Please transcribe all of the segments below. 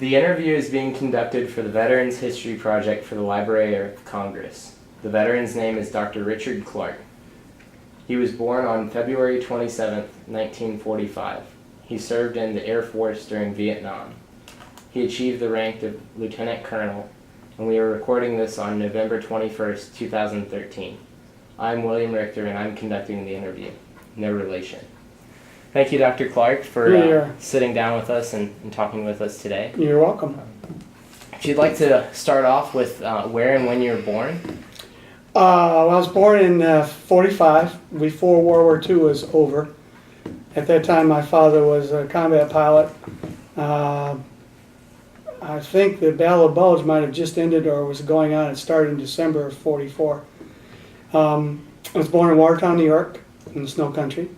The interview is being conducted for the Veterans History Project for the Library of Congress. The veteran's name is Dr. Richard Clarke. He was born on February 27, 1945. He served in the Air Force during Vietnam. He achieved the rank of Lieutenant Colonel, and we are recording this on November 21st, 2013. I'm William Richter, and I'm conducting the interview. No relation. Thank you, Dr. Clarke, for sitting down with us and talking with us today. You're welcome. If you'd like to start off with where and when you were born. I was born in 45, before World War II was over. At that time, my father was a combat pilot. I think the Battle of Bulge might have just ended or was going on. It started in December of 44. I was born in Watertown, New York, in the snow country.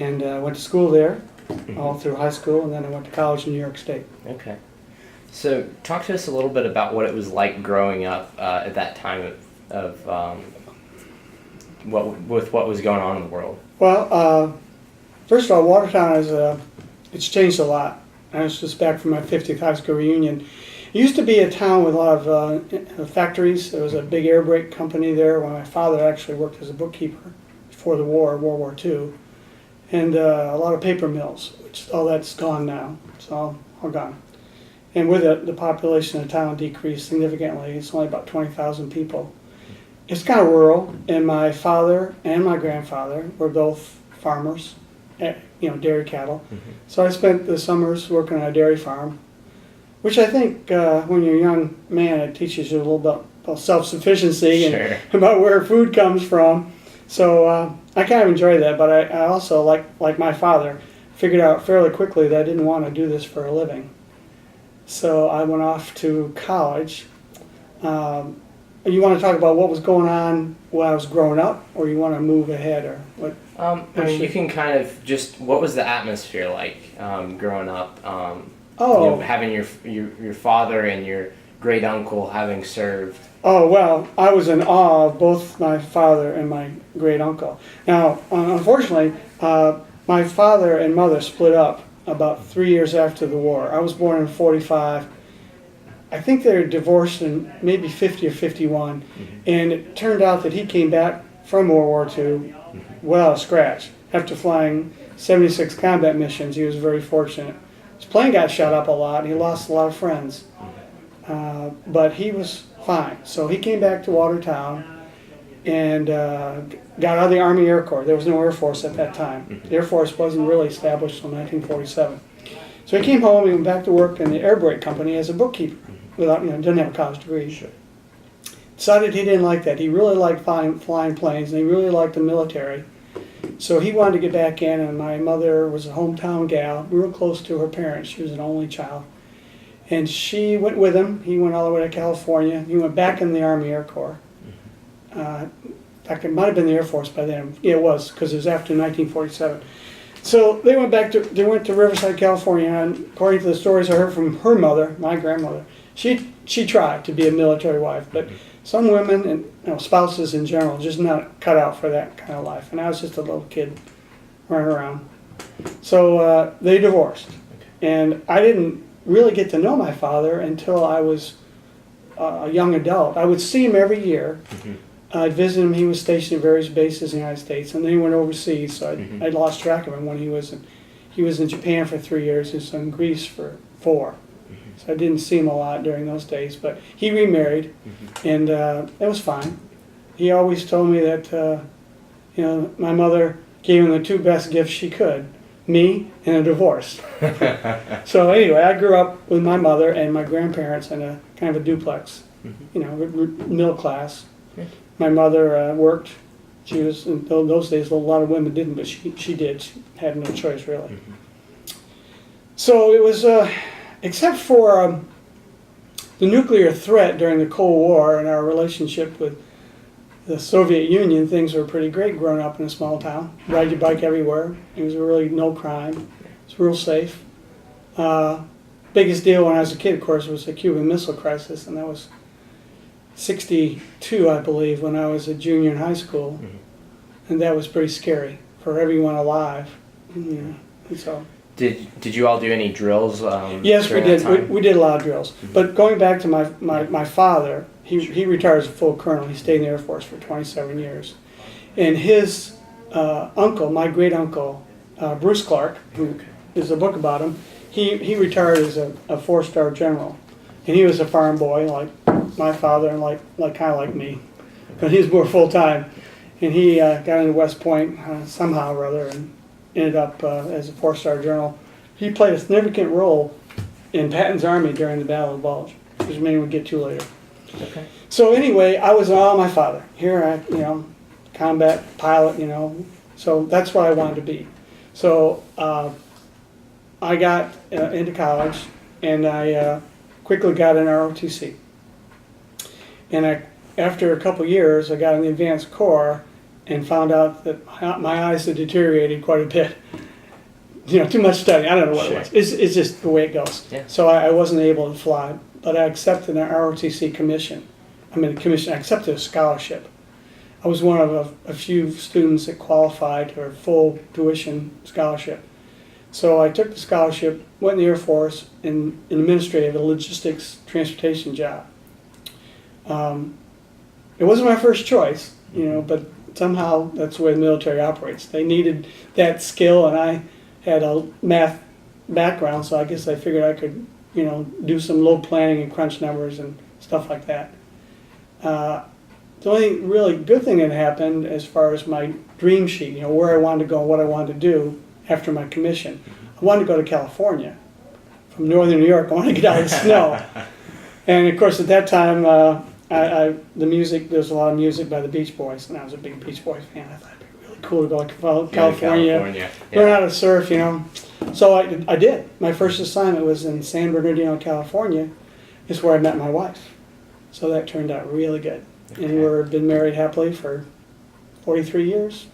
And I went to school there, all through high school, and then I went to college in New York State. Okay. So talk to us a little bit about what it was like growing up at that time of what was going on in the world. Well, first of all, Watertown it's changed a lot. I was just back from my 50th high school reunion. It used to be a town with a lot of factories. There was a big air brake company there when my father actually worked as a bookkeeper before the war, World War II. And a lot of paper mills, which all that's gone now. It's all gone. And with it, the population of the town decreased significantly. It's only about 20,000 people. It's kind of rural, and my father and my grandfather were both farmers, dairy cattle. So I spent the summers working on a dairy farm, which I think when you're a young man, it teaches you a little bit about self-sufficiency and about where food comes from. So I kind of enjoyed that, but I also, like my father, figured out fairly quickly that I didn't want to do this for a living. So I went off to college. You want to talk about what was going on when I was growing up, or you want to move ahead, or what? You can kind of just, what was the atmosphere like growing up? Having your father and your great uncle having served. Oh, well, I was in awe of both my father and my great uncle. Now, unfortunately, my father and mother split up about 3 years after the war. I was born in 45. I think they were divorced in maybe 50 or 51. And it turned out that he came back from World War II well scratch. After flying 76 combat missions, he was very fortunate. His plane got shot up a lot. He lost a lot of friends. But he was fine. So he came back to Watertown and got out of the Army Air Corps. There was no Air Force at that time. The Air Force wasn't really established until 1947. So he came home and went back to work in the air brake company as a bookkeeper. Without, didn't have a college degree. Sure. Decided he didn't like that. He really liked flying planes, and he really liked the military. So he wanted to get back in, and my mother was a hometown gal, real close to her parents. She was an only child. And she went with him. He went all the way to California. He went back in the Army Air Corps. In fact, it might have been the Air Force by then. Yeah, it was, because it was after 1947. So they went to Riverside, California, and according to the stories I heard from her mother, my grandmother, she tried to be a military wife, but some women and spouses in general just not cut out for that kind of life. And I was just a little kid running around. So they divorced, and I didn't really get to know my father until I was a young adult. I would see him every year. I'd visit him. He was stationed at various bases in the United States, and then he went overseas. So I'd lost track of him when he was in Japan for 3 years. He was in Greece for 4. So I didn't see him a lot during those days. But he remarried, and it was fine. He always told me that my mother gave him the 2 best gifts she could: me and a divorce. So anyway, I grew up with my mother and my grandparents in a kind of a duplex, middle class. My mother worked. She was, in those days, a lot of women didn't, but she did. She had no choice, really. So it was, except for the nuclear threat during the Cold War and our relationship with the Soviet Union, things were pretty great growing up in a small town. Ride your bike everywhere. It was really no crime. It was real safe. Biggest deal when I was a kid, of course, was the Cuban Missile Crisis, and that was 62, I believe, when I was a junior in high school, and that was pretty scary for everyone alive. And so Did you all do any drills? Yes, we during that did. time? We did a lot of drills. But going back to my father, he retired as a full colonel. He stayed in the Air Force for 27 years. And his uncle, my great uncle, Bruce Clarke, who is a book about him, he retired as a 4-star general. And he was a farm boy like my father and kind of like me. But he was more full-time. And he got into West Point somehow or other and ended up as a 4-star general. He played a significant role in Patton's army during the Battle of the Bulge, which maybe we'll get to later. Okay. So anyway, I was all my father. Here combat pilot, so that's what I wanted to be. So I got into college, and I quickly got an ROTC. And after a couple years, I got in the advanced corps and found out that my eyes had deteriorated quite a bit. Too much studying. I don't know what it was. It's just the way it goes. Yeah. So I wasn't able to fly, but I accepted an ROTC commission. I accepted a scholarship. I was one of a few students that qualified for a full tuition scholarship. So I took the scholarship, went in the Air Force, in administrative, a logistics transportation job. It wasn't my first choice, but somehow that's the way the military operates. They needed that skill, and I had a math background, so I guess I figured I could, do some load planning and crunch numbers and stuff like that. The only really good thing that happened as far as my dream sheet, where I wanted to go and what I wanted to do after my commission. I wanted to go to California. From northern New York, I wanted to get out of the snow. And of course at that time, the music, there's a lot of music by the Beach Boys, and I was a big Beach Boys fan. I thought it'd be really cool to go to California. Learn how to surf, So I did. My first assignment was in San Bernardino, California. It's where I met my wife. So that turned out really good. Okay. And we've been married happily for 43 years.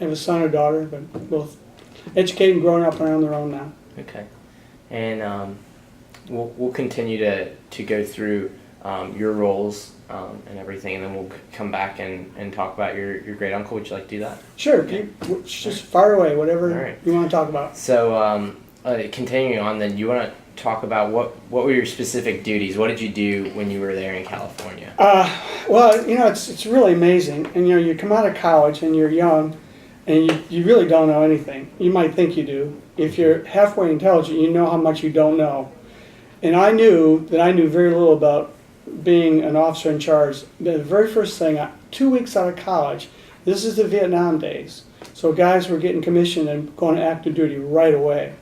I have a son and a daughter, but both educated and growing up on their own now. Okay. And we'll continue to go through your roles and everything, and then we'll come back and talk about your great uncle. Would you like to do that? Sure. Okay. Just fire away, whatever you want to talk about. So continuing on, then, you want to talk about what were your specific duties? What did you do when you were there in California? Well, it's really amazing. And you come out of college and you're young, and you really don't know anything. You might think you do. If you're halfway intelligent, you know how much you don't know. And I knew that I knew very little about being an officer in charge. The very first thing, 2 weeks out of college, this is the Vietnam days. So guys were getting commissioned and going to active duty right away.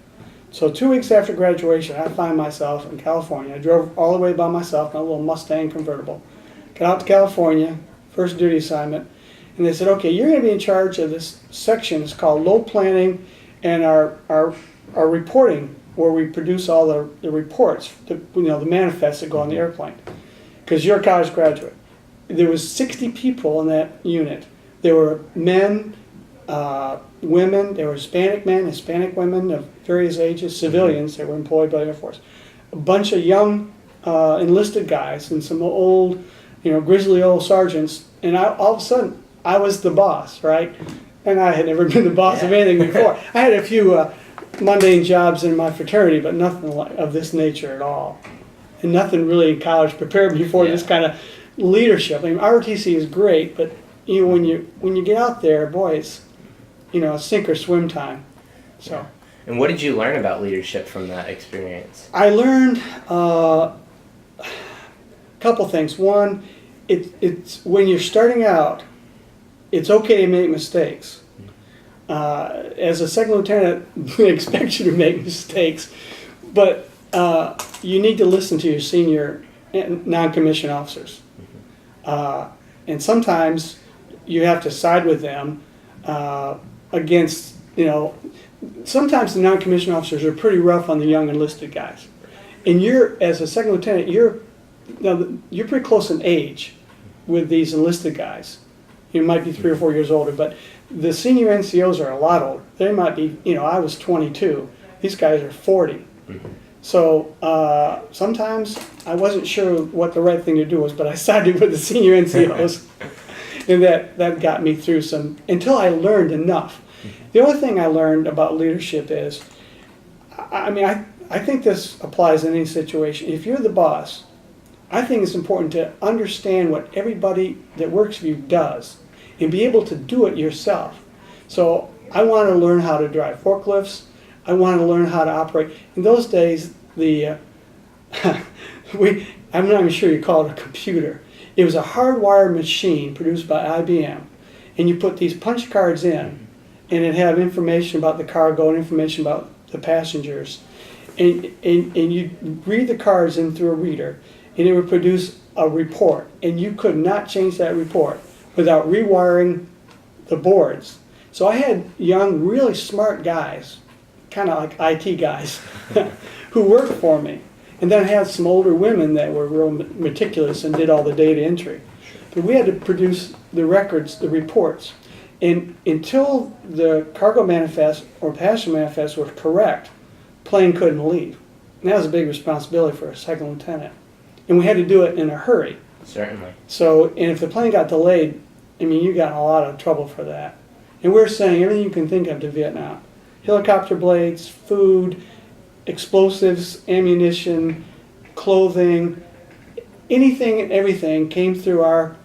So 2 weeks after graduation, I find myself in California. I drove all the way by myself in a little Mustang convertible. Got out to California, first duty assignment, and they said, okay, you're going to be in charge of this section. It's called load planning and our reporting, where we produce all the reports, the manifests that go on the airplane, because you're a college graduate. There was 60 people in that unit. There were men, women, there were Hispanic men, Hispanic women of various ages, civilians that were employed by the Air Force. A bunch of young enlisted guys and some old, grizzly old sergeants. And all of a sudden, I was the boss, right? And I had never been the boss of anything before. I had a few mundane jobs in my fraternity, but nothing of this nature at all. And nothing really in college prepared me for this kind of leadership. I mean, ROTC is great, but when you get out there, boy, it's sink or swim time. So. And what did you learn about leadership from that experience? I learned a couple things. One, it's when you're starting out, it's okay to make mistakes. As a second lieutenant, they expect you to make mistakes, but you need to listen to your senior non-commissioned officers. And sometimes you have to side with them against, sometimes the non-commissioned officers are pretty rough on the young enlisted guys. And as a second lieutenant, you're pretty close in age with these enlisted guys. You might be 3 or 4 years older, but the senior NCOs are a lot older. They might be, I was 22. These guys are 40. Mm-hmm. So sometimes I wasn't sure what the right thing to do was, but I sided with the senior NCOs. And that got me through until I learned enough. The other thing I learned about leadership is I think this applies in any situation. If you're the boss, I think it's important to understand what everybody that works for you does and be able to do it yourself. So I want to learn how to drive forklifts. I want to learn how to operate. In those days, I'm not even sure you call it a computer. It was a hardwired machine produced by IBM, and you put these punch cards in, and it had information about the cargo and information about the passengers, and you read the cards in through a reader, and it would produce a report, and you could not change that report without rewiring the boards. So I had young, really smart guys, kind of like IT guys, who worked for me. And then I had some older women that were real meticulous and did all the data entry. But we had to produce the records, the reports. And until the cargo manifest or passenger manifest was correct, plane couldn't leave. And that was a big responsibility for a second lieutenant. And we had to do it in a hurry. Certainly. So, and if the plane got delayed, I mean, you got in a lot of trouble for that. And we're sending everything you can think of to Vietnam. Helicopter blades, food, explosives, ammunition, clothing, anything and everything came through it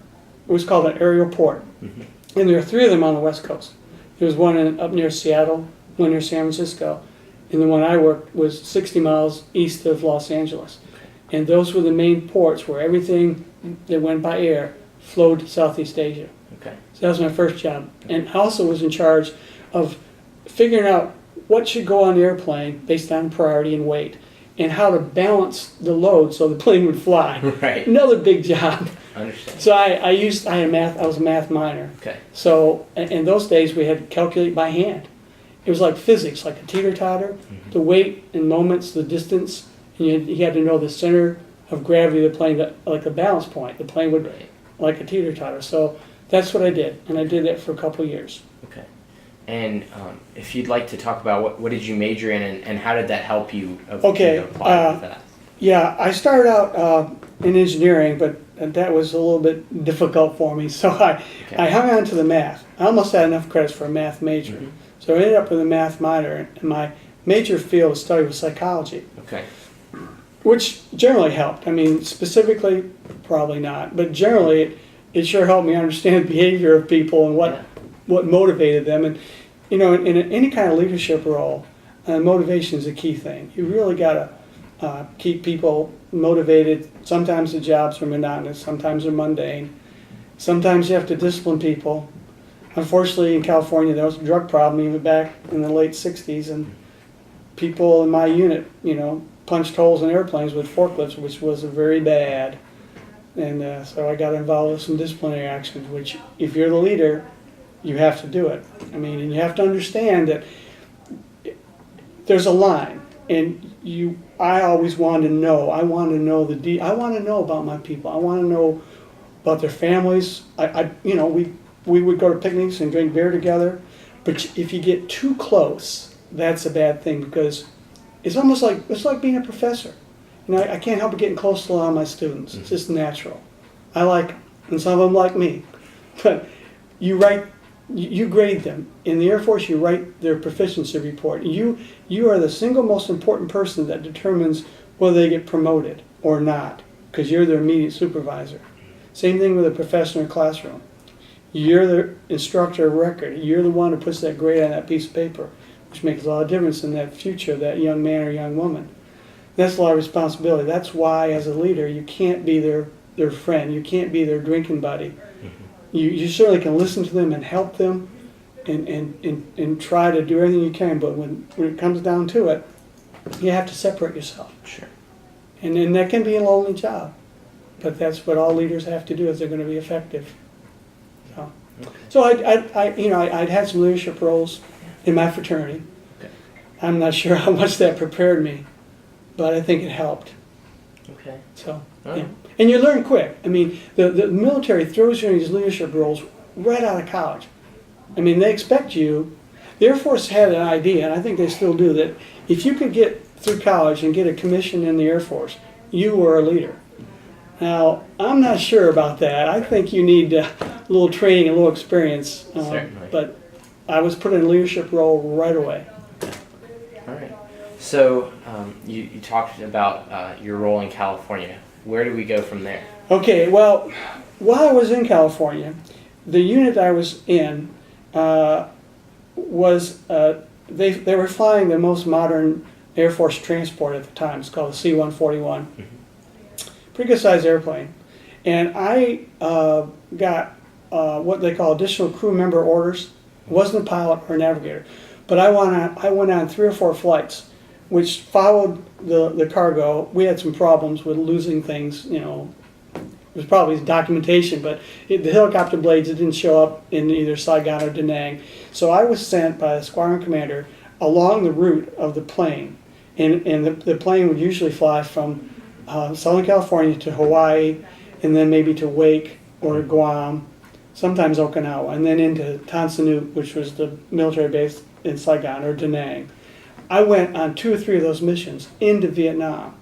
was called an aerial port. Mm-hmm. And there are 3 of them on the West Coast. There was one up near Seattle, one near San Francisco, and the one I worked was 60 miles east of Los Angeles. And those were the main ports where everything that went by air flowed to Southeast Asia. Okay. So that was my first job. And I also was in charge of figuring out what should go on the airplane based on priority and weight, and how to balance the load so the plane would fly. Right. Another big job. Understand. So I was a math minor. Okay. So in those days we had to calculate by hand. It was like physics, like a teeter-totter, the weight and moments, the distance, and you had to know the center of gravity of the plane, like a balance point. The plane would, like a teeter-totter. So that's what I did, and I did that for a couple of years. Okay. And if you'd like to talk about what did you major in, and how did that help you apply with that? Yeah, I started out in engineering, but that was a little bit difficult for me, so I hung on to the math. I almost had enough credits for a math major. Mm-hmm. So I ended up with a math minor, and my major field of study was psychology. Okay. Which generally helped. I mean, specifically, probably not, but generally it sure helped me understand the behavior of people and what motivated them. And you know, in any kind of leadership role, motivation is a key thing. You really got to keep people motivated. Sometimes the jobs are monotonous, sometimes they're mundane. Sometimes you have to discipline people. Unfortunately, in California, there was a drug problem even back in the late 60s, and people in my unit, you know, punched holes in airplanes with forklifts, which was very bad. And so I got involved with some disciplinary actions, which if you're the leader, you have to do it. I mean, and you have to understand that there's a line, and I always wanted to know. I want to know I want to know about my people. I want to know about their families. We would go to picnics and drink beer together, but if you get too close, that's a bad thing, because it's almost like being a professor. You know, I can't help but getting close to a lot of my students. It's just natural. I like them, and some of them like me. But you grade them. In the Air Force, you write their proficiency report. You are the single most important person that determines whether they get promoted or not, because you're their immediate supervisor. Same thing with a professor in a classroom. You're the instructor of record. You're the one who puts that grade on that piece of paper, which makes a lot of difference in that future of that young man or young woman. That's a lot of responsibility. That's why, as a leader, you can't be their friend. You can't be their drinking buddy. Mm-hmm. You certainly can listen to them and help them and try to do everything you can, but when it comes down to it, you have to separate yourself. Sure. And that can be a lonely job, but that's what all leaders have to do if they're going to be effective. So I'd had some leadership roles in my fraternity. Okay. I'm not sure how much that prepared me, but I think it helped. Okay. So, yeah. And you learn quick. I mean, the military throws you in these leadership roles right out of college. I mean, they expect you. The Air Force had an idea, and I think they still do, that if you could get through college and get a commission in the Air Force, you were a leader. Now, I'm not sure about that. I think you need a little training and a little experience. Certainly. But I was put in a leadership role right away. All right. So you talked about your role in California. Where do we go from there? Okay, well, while I was in California, the unit I was in was, they were flying the most modern Air Force transport at the time. It's called the C-141. Pretty good sized airplane. And I got what they call additional crew member orders. It wasn't a pilot or a navigator. But I went on 3 or 4 flights, which followed the cargo. We had some problems with losing things, you know. It was probably documentation, but the helicopter blades didn't show up in either Saigon or Da Nang. So I was sent by the squadron commander along the route of the plane. And the plane would usually fly from Southern California to Hawaii, and then maybe to Wake or Guam, sometimes Okinawa, and then into Tan Son Nhut, which was the military base in Saigon, or Da Nang. I went on 2 or 3 of those missions into Vietnam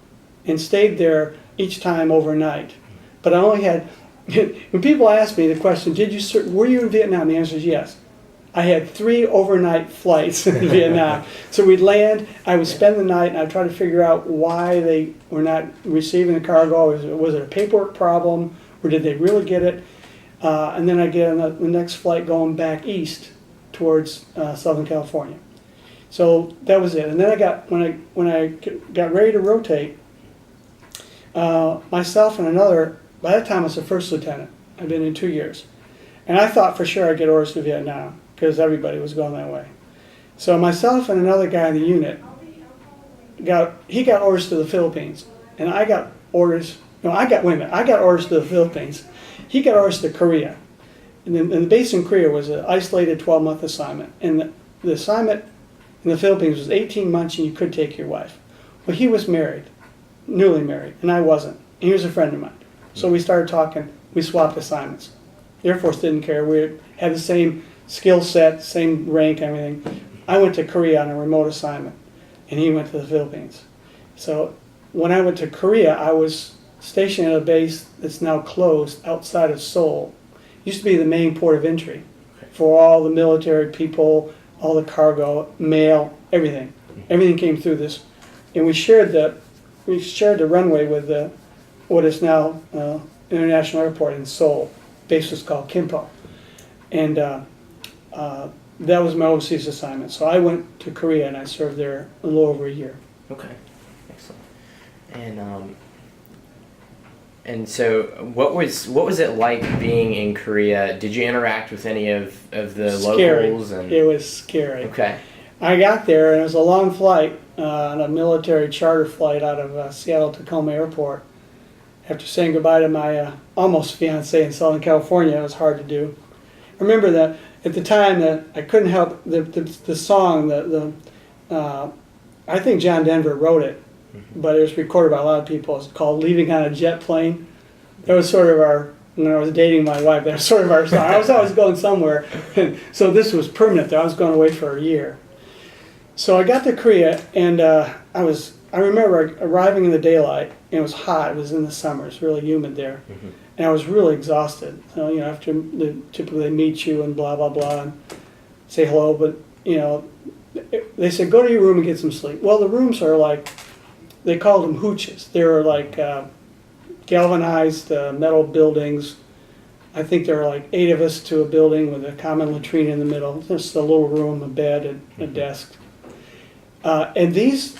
and stayed there each time overnight. But I only had, when people ask me the question, were you in Vietnam? The answer is yes. I had 3 overnight flights in Vietnam. So we'd land, I would spend the night, and I'd try to figure out why they were not receiving the cargo. Was it a paperwork problem, or did they really get it? And then I'd get on the next flight going back east towards Southern California. So that was it. And then when I got ready to rotate, myself and another, by that time I was a first lieutenant. I'd been in 2 years. And I thought for sure I'd get orders to Vietnam, because everybody was going that way. So myself and another guy in the unit, he got orders to the Philippines. And I got orders, I got orders to the Philippines. He got orders to Korea. And the base in Korea was an isolated 12-month assignment. And the assignment in the Philippines was 18 months, and you could take your wife. Well, he was married, newly married, and I wasn't. And he was a friend of mine. So we started talking, we swapped assignments. The Air Force didn't care. We had the same skill set, same rank, everything. I went to Korea on a remote assignment, and he went to the Philippines. So when I went to Korea, I was stationed at a base that's now closed outside of Seoul. It used to be the main port of entry for all the military people, all the cargo, mail, everything. Everything came through this, and we shared the runway with what is now International Airport in Seoul. Base was called Kimpo, and that was my overseas assignment. So I went to Korea, and I served there a little over a year. Okay, excellent. And so what was it like being in Korea? Did you interact with any of the locals? And It was scary. Okay. I got there, and it was a long flight, on a military charter flight out of Seattle Tacoma Airport. After saying goodbye to my almost fiancée in Southern California, it was hard to do. I remember that at the time that I couldn't help the song. I think John Denver wrote it, but it was recorded by a lot of people. It's called "Leaving on a Jet Plane." That was sort of our, when I was dating my wife, that was sort of our song. I was always going somewhere, so this was permanent. I was going away for a year. So I got to Korea, and I remember arriving in the daylight, and it was hot. It was in the summer. It's really humid there. And I was really exhausted. So, after typically they meet you and blah, blah, blah, and say hello, but, they said, go to your room and get some sleep. Well, the rooms are like, they called them hooches. They were like galvanized metal buildings. I think there were like 8 of us to a building with a common latrine in the middle. Just a little room, a bed, and a desk. And these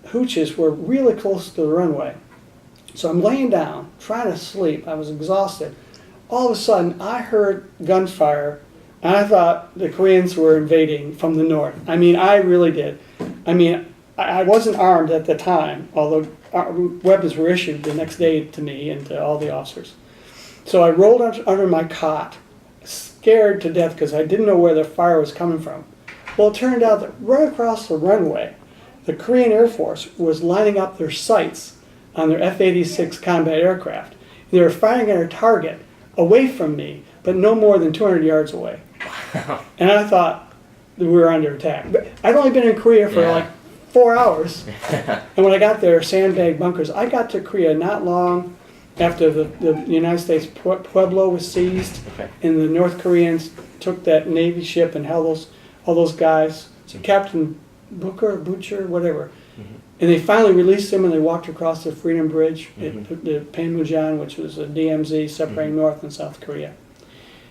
hooches were really close to the runway. So I'm laying down, trying to sleep. I was exhausted. All of a sudden, I heard gunfire, and I thought the Koreans were invading from the north. I mean, I really did. I mean, I wasn't armed at the time, although weapons were issued the next day to me and to all the officers. So I rolled under my cot, scared to death because I didn't know where the fire was coming from. Well, it turned out that right across the runway, the Korean Air Force was lining up their sights on their F-86 combat aircraft. They were firing at a target away from me, but no more than 200 yards away. And I thought that we were under attack. But I'd only been in Korea for like 4 hours. And when I got there, sandbag bunkers. I got to Korea not long after the United States Pueblo was seized, and the North Koreans took that Navy ship and held all those guys. So Captain Butcher, whatever, And they finally released him, and they walked across the Freedom Bridge at the Panmunjom, which was a DMZ separating North and South Korea.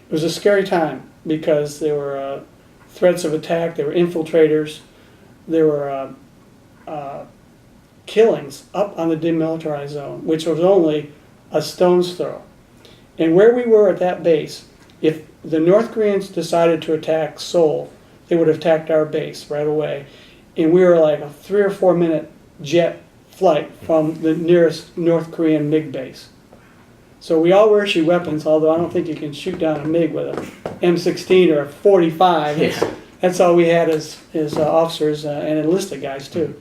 It was a scary time because there were threats of attack, there were infiltrators, there were killings up on the demilitarized zone, which was only a stone's throw. And where we were at that base, if the North Koreans decided to attack Seoul, they would have attacked our base right away. And we were like a 3 or 4 minute jet flight from the nearest North Korean MiG base. So we all were shoot weapons, although I don't think you can shoot down a MiG with a M16 or a 45. Yeah. That's all we had as officers and enlisted guys too.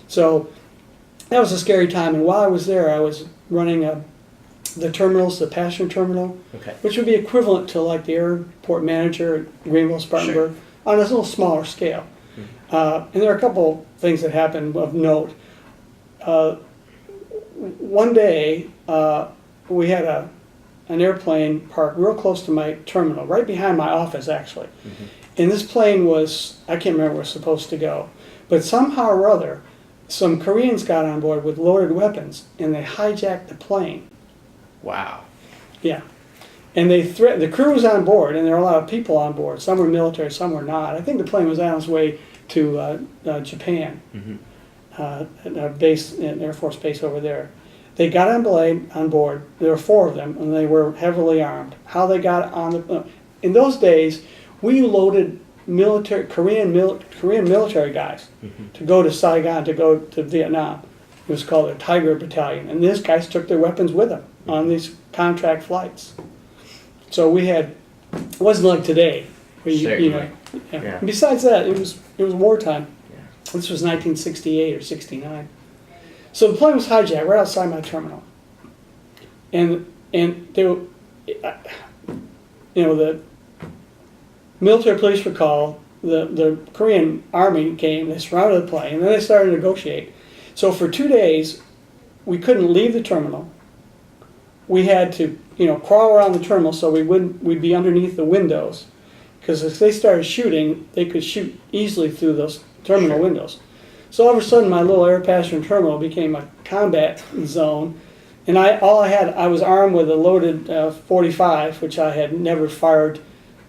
So that was a scary time. And while I was there, I was running the terminals, the passenger terminal, which would be equivalent to like the airport manager at Greenville, Spartanburg, on a little smaller scale. And there are a couple things that happened of note. One day, we had an airplane parked real close to my terminal, right behind my office actually. And this plane was, I can't remember where it was supposed to go, but somehow or other, some Koreans got on board with loaded weapons, and they hijacked the plane. Wow. Yeah. And they threatened, the crew was on board, and there were a lot of people on board. Some were military, some were not. I think the plane was on its way to Japan, at a base, an Air Force base over there. They got on board. There were 4 of them, and they were heavily armed. How they got on the... in those days, we loaded Korean military guys to go to Saigon, to go to Vietnam. It was called a Tiger Battalion. And these guys took their weapons with them on these contract flights. So we had... It wasn't like today. Where you know, yeah. Besides that, it was wartime. Yeah. This was 1968 or 69. So the plane was hijacked right outside my terminal, and they were, the military police were called. The Korean army came. They surrounded the plane, and then they started to negotiate. So for 2 days, we couldn't leave the terminal. We had to crawl around the terminal so we'd be underneath the windows. Because if they started shooting, they could shoot easily through those terminal windows. So all of a sudden, my little air passenger terminal became a combat zone, and I was armed with a loaded 45, which I had never fired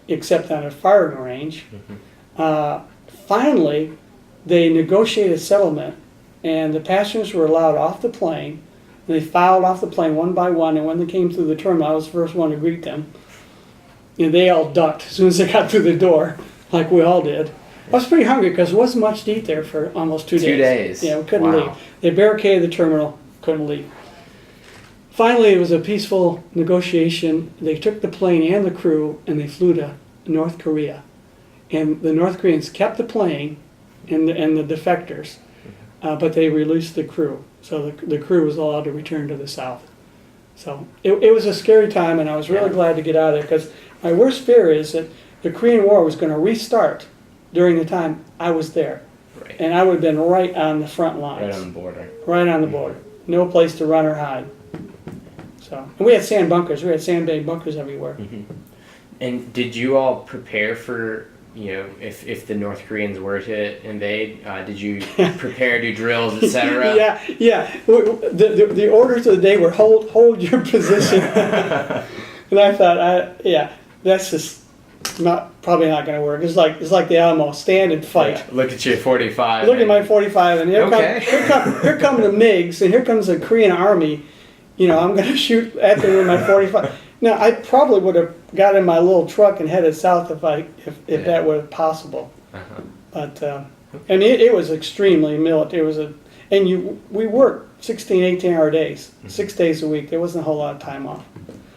except on a firing range. Finally, they negotiated a settlement, and the passengers were allowed off the plane. And they filed off the plane one by one, and when they came through the terminal, I was the first one to greet them. And they all ducked as soon as they got through the door, like we all did. I was pretty hungry because there wasn't much to eat there for almost 2 days. 2 days. Yeah, we couldn't leave. They barricaded the terminal, couldn't leave. Finally, it was a peaceful negotiation. They took the plane and the crew, and they flew to North Korea. And the North Koreans kept the plane and the defectors, but they released the crew. So the crew was allowed to return to the South. So it was a scary time, and I was really glad to get out of there, because my worst fear is that the Korean War was going to restart during the time I was there. Right. And I would have been right on the front lines. Right on the border. Right on the border. No place to run or hide. So, and we had sand bunkers. We had sandbag bunkers everywhere. And did you all prepare for, if the North Koreans were to invade? Did you prepare, do drills, etc.? Yeah. The orders of the day were hold your position. And I thought, that's just probably not going to work. It's like the Alamo, stand and fight. Yeah. Look at your 45. Look at my 45, and here come the MiGs, and here comes the Korean army. I'm going to shoot at them with my 45. Now, I probably would have got in my little truck and headed south if that were possible. But it was extremely military. We worked 16, 18-hour days, 6 days a week. There wasn't a whole lot of time off.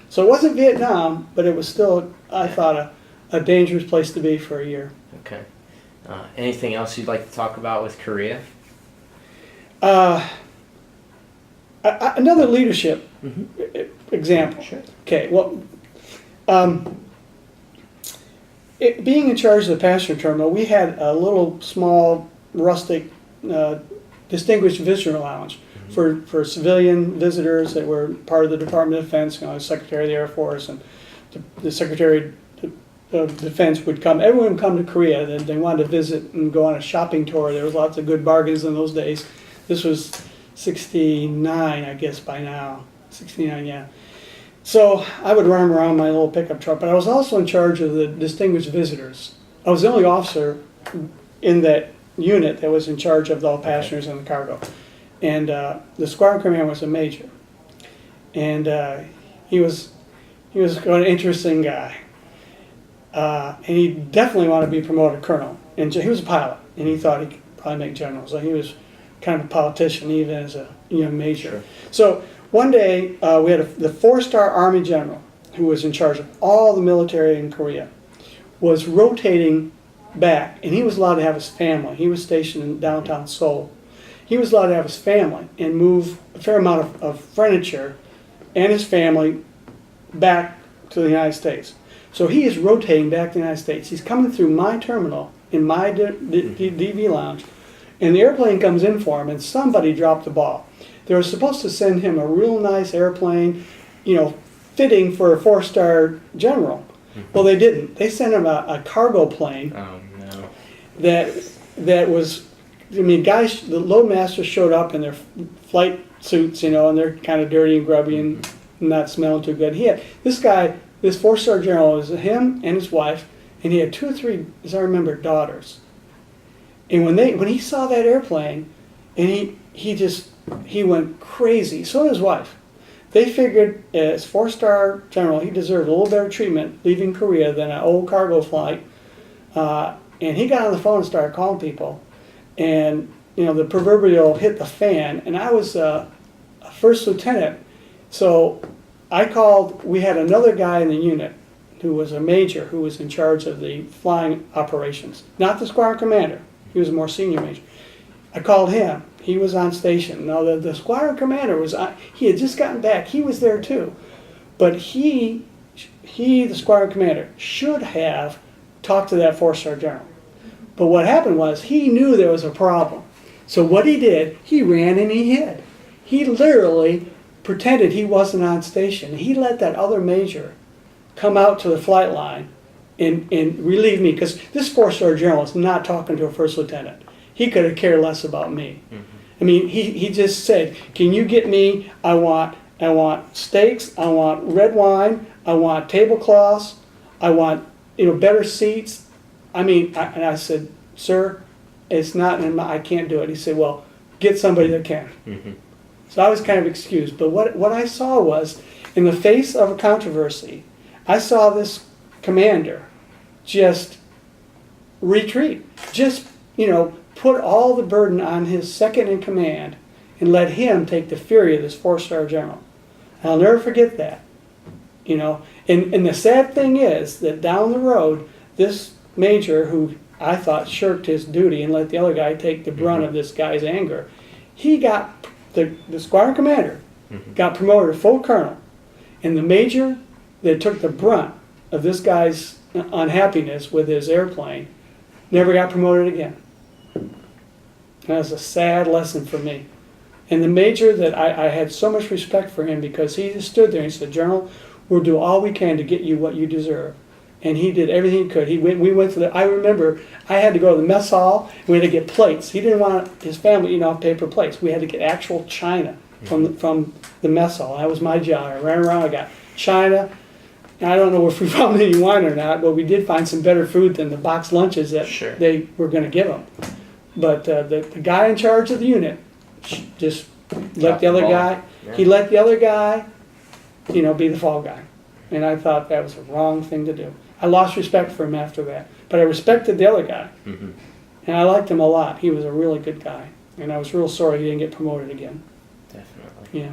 So it wasn't Vietnam, but it was still, I thought, a dangerous place to be for a year. Okay. Anything else you'd like to talk about with Korea? Another leadership example. Sure. Okay, well, being in charge of the passenger terminal, we had a little small, rustic, distinguished visitor lounge for civilian visitors that were part of the Department of Defense, the Secretary of the Air Force and the Secretary of defense would come. Everyone would come to Korea. They wanted to visit and go on a shopping tour. There was lots of good bargains in those days. This was 69, I guess, by now. 69, yeah. So I would run around my little pickup truck, but I was also in charge of the distinguished visitors. I was the only officer in that unit that was in charge of all passengers and the cargo. And the squadron commander was a major. And he was an interesting guy. And he definitely wanted to be promoted to colonel. And he was a pilot, and he thought he could probably make general. So he was kind of a politician, even as a young major. Sure. So one day, we had the 4-star Army general, who was in charge of all the military in Korea, was rotating back, and he was allowed to have his family. He was stationed in downtown Seoul. He was allowed to have his family and move a fair amount of furniture and his family back to the United States. So he is rotating back to the United States. He's coming through my terminal in my DV lounge, and the airplane comes in for him, and somebody dropped the ball. They were supposed to send him a real nice airplane, fitting for a 4-star general. Well, they didn't. They sent him a cargo plane. Oh, no. That was, guys, the loadmasters showed up in their flight suits, and they're kind of dirty and grubby and not smelling too good. This 4-star general, was him and his wife, and he had 2 or 3, as I remember, daughters. And when he saw that airplane, and he went crazy. So did his wife. They figured as 4-star general, he deserved a little better treatment leaving Korea than an old cargo flight. And he got on the phone and started calling people. And, the proverbial hit the fan. And I was a first lieutenant. So we had another guy in the unit who was a major who was in charge of the flying operations. Not the squadron commander. He was a more senior major. I called him. He was on station. Now the squadron commander he had just gotten back. He was there too. But the squadron commander, should have talked to that 4-star general. But what happened was he knew there was a problem. So what he did, he ran and he hid. He literally pretended he wasn't on station. He let that other major come out to the flight line and relieve me, because this 4-star general is not talking to a first lieutenant. He could have cared less about me. He just said, "Can you get me? I want steaks. I want red wine. I want tablecloths. I want better seats." And I said, "Sir, it's not in I can't do it." He said, "Well, get somebody that can." So I was kind of excused. But what I saw was, in the face of a controversy, I saw this commander just retreat. Just put all the burden on his second in command and let him take the fury of this 4-star general. I'll never forget that. And the sad thing is that down the road, this major, who I thought shirked his duty and let the other guy take the brunt of this guy's anger, he got, the squadron commander got promoted to full colonel, and the major that took the brunt of this guy's unhappiness with his airplane never got promoted again. That was a sad lesson for me. And the major that I had so much respect for him, because he just stood there and said, "General, we'll do all we can to get you what you deserve." And he did everything he could. We went to I remember I had to go to the mess hall. We had to get plates. He didn't want his family eating off paper plates. We had to get actual china from the mess hall. That was my job. I ran around. I got china. And I don't know if we found any wine or not, but we did find some better food than the box lunches that they were going to give them. But the guy in charge of the unit just let the other guy. Yeah. He let the other guy, be the fall guy, and I thought that was the wrong thing to do. I lost respect for him after that, but I respected the other guy, and I liked him a lot. He was a really good guy, and I was real sorry he didn't get promoted again. Definitely. Yeah.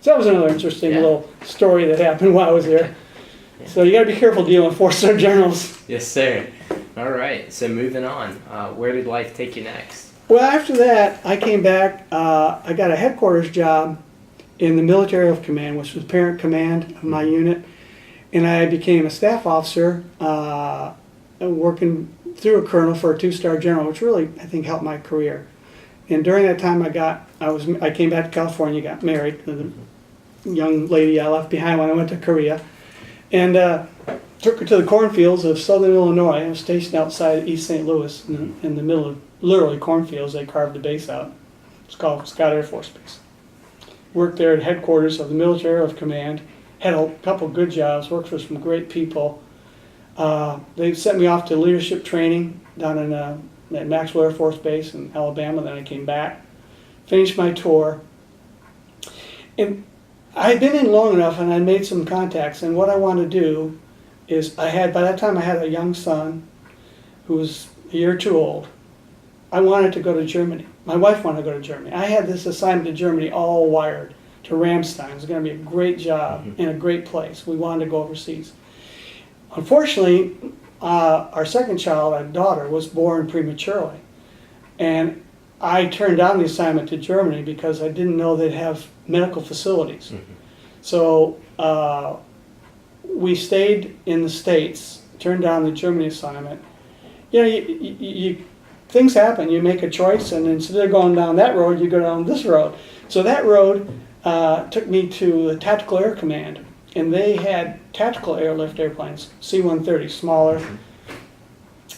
So that was another interesting little story that happened while I was there. Yeah. So you got to be careful dealing with 4-star generals. Yes, sir. All right. So moving on, where did life take you next? Well, after that, I came back. I got a headquarters job in the military of command, which was parent command of my unit, and I became a staff officer, working through a colonel for a 2-star general, which really I think helped my career. And during that time, I came back to California, got married to the young lady I left behind when I went to Korea, and took her to the cornfields of southern Illinois. I was stationed outside East St. Louis in the middle of literally cornfields. They carved the base out. It's called Scott Air Force Base. Worked there at headquarters of the Military of Command. Had a couple good jobs. Worked for some great people. They sent me off to leadership training down in at Maxwell Air Force Base in Alabama. Then I came back, finished my tour. And I had been in long enough and I made some contacts. And what I wanted to do is by that time I had a young son who was a year or two old. I wanted to go to Germany. My wife wanted to go to Germany. I had this assignment to Germany all wired to Ramstein. It was going to be a great job in a great place. We wanted to go overseas. Unfortunately, our second child, our daughter, was born prematurely. And I turned down the assignment to Germany because I didn't know they'd have medical facilities. So we stayed in the States, turned down the Germany assignment. You know, things happen. You make a choice, and instead of going down that road, you go down this road. So that road took me to the Tactical Air Command, and they had tactical airlift airplanes, C-130, smaller.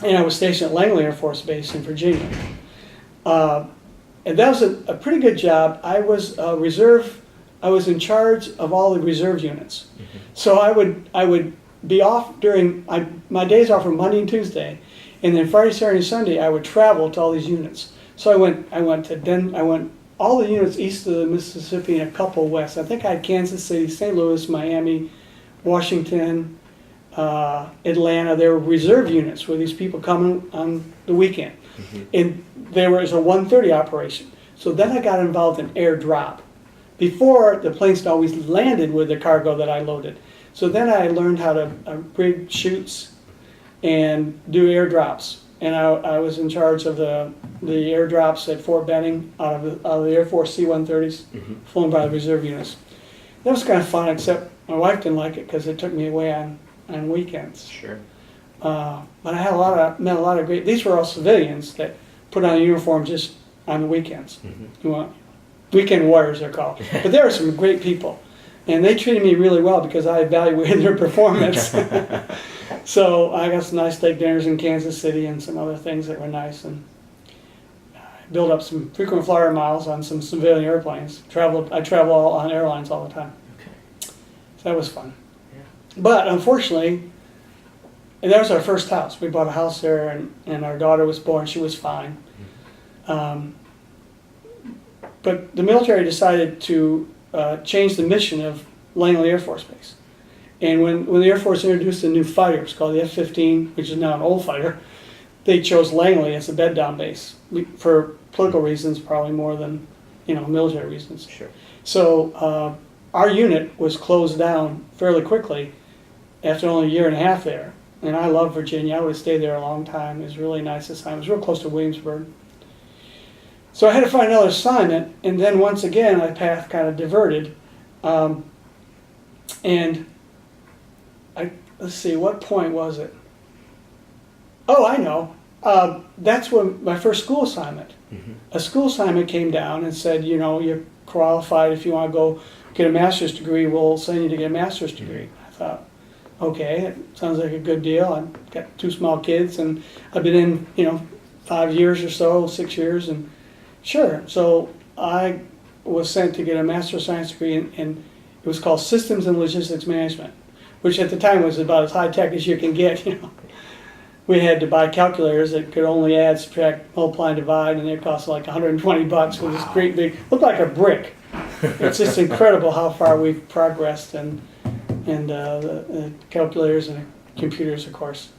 And I was stationed at Langley Air Force Base in Virginia. And that was a pretty good job. I was I was in charge of all the reserve units. So I would be off during my days off were Monday and Tuesday, and then Friday, Saturday, and Sunday I would travel to all these units. So I went all the units east of the Mississippi and a couple west. I think I had Kansas City, St. Louis, Miami, Washington, Atlanta. They were reserve units where these people come on the weekend. And there was a 130 operation. So then I got involved in air drop. Before, the planes always landed with the cargo that I loaded. So then I learned how to rig chutes and do air drops. And I was in charge of the air drops at Fort Benning out of the Air Force C-130s, flown by the reserve units. That was kind of fun, except my wife didn't like it because it took me away on weekends. Sure. But I had met a lot of great. These were all civilians that put on a uniform just on the weekends. Weekend warriors, they're called. But there were some great people, and they treated me really well because I evaluated their performance. So I got some nice steak dinners in Kansas City and some other things that were nice, and I built up some frequent flyer miles on some civilian airplanes. I travel on airlines all the time. So that was fun. Yeah. But unfortunately, and that was our first house. We bought a house there, and our daughter was born. She was fine. But the military decided to change the mission of Langley Air Force Base. And when the Air Force introduced a new fighter, it's called the F-15, which is now an old fighter, they chose Langley as a bed-down base for political reasons, probably more than military reasons. Sure. So our unit was closed down fairly quickly after only a year and a half there. And I love Virginia. I would have stayed there a long time. It was a really nice assignment. It was real close to Williamsburg. So I had to find another assignment, and then once again, my path kind of diverted. And let's see, what point was it? Oh, I know. That's when my first school assignment. A school assignment came down and said, you're qualified. If you want to go get a master's degree, we'll send you to get a master's degree. I thought, okay, it sounds like a good deal. I've got two small kids, and I've been in, 5 years or so, 6 years, and sure. So I was sent to get a Master of Science degree, and it was called Systems and Logistics Management, which at the time was about as high-tech as you can get. We had to buy calculators that could only add, subtract, multiply, and divide, and they cost like $120 with this great big, looked like a brick. It's just incredible how far we've progressed, and the calculators and the computers, of course.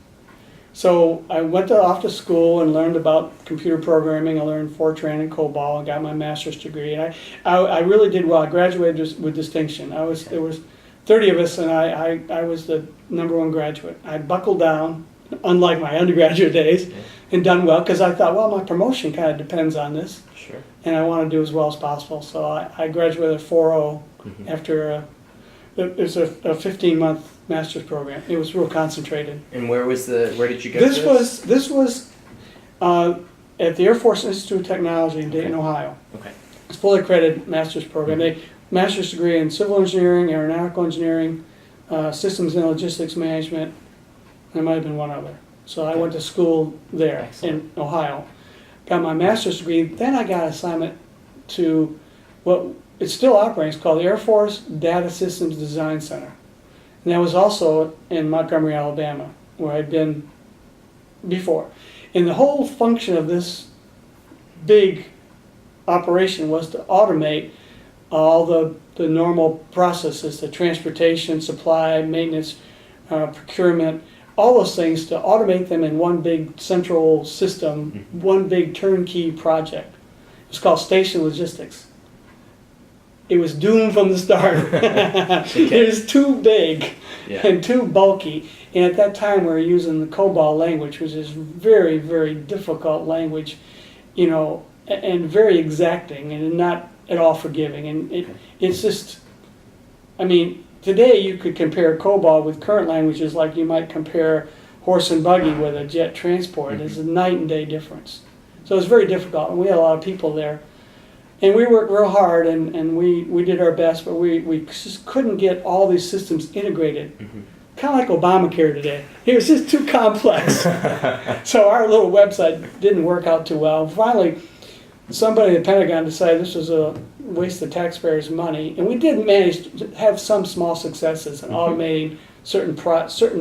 So I went off to school and learned about computer programming. I learned Fortran and COBOL and got my master's degree. And I really did well. I graduated with distinction. There was 30 of us, and I was the #1 graduate. I buckled down, unlike my undergraduate days, and done well because I thought, well, my promotion kind of depends on this. Sure. And I want to do as well as possible. So I graduated at 4.0 after it was a 15-month master's program. It was real concentrated. And where did you go? This was at the Air Force Institute of Technology in Dayton, Ohio. Okay. It's a fully accredited master's program. They master's degree in civil engineering, aeronautical engineering, systems and logistics management, There might have been one other. So I went to school there Excellent. in Ohio. Got my master's degree. Then I got an assignment to what it's still operating. It's called the Air Force Data Systems Design Center. And that was also in Montgomery, Alabama, where I'd been before. And the whole function of this big operation was to automate all the normal processes, the transportation, supply, maintenance, procurement, all those things, to automate them in one big central system, one big turnkey project. It's called Station Logistics. It was doomed from the start. It was too big and too bulky. And at that time we were using the COBOL language, which is very, very difficult language, you know, and very exacting and not at all forgiving. And it's just, I mean, today you could compare COBOL with current languages like you might compare horse and buggy with a jet transport. There's a night and day difference. So it's very difficult, and we had a lot of people there. And we worked real hard, and we did our best, but we just couldn't get all these systems integrated. Kind of like Obamacare today. It was just too complex. So our little website didn't work out too well. Finally, somebody at the Pentagon decided this was a waste of taxpayers' money, and we did manage to have some small successes in automating certain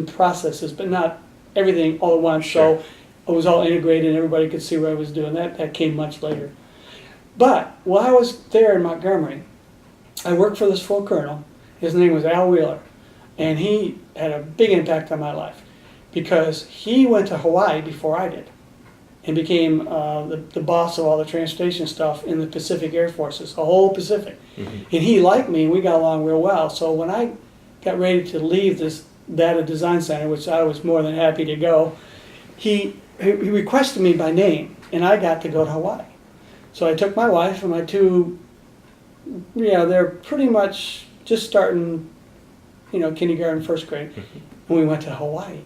processes, but not everything all at once. Sure. So it was all integrated, and everybody could see what I was doing. That came much later. But while I was there in Montgomery, I worked for this full colonel. His name was Al Wheeler, and he had a big impact on my life because he went to Hawaii before I did and became the boss of all the transportation stuff in the Pacific Air Forces, the whole Pacific. And he liked me, and we got along real well. So when I got ready to leave this data design center, which I was more than happy to go, he requested me by name, and I got to go to Hawaii. So I took my wife and my two, they're pretty much just starting, kindergarten, first grade, and we went to Hawaii.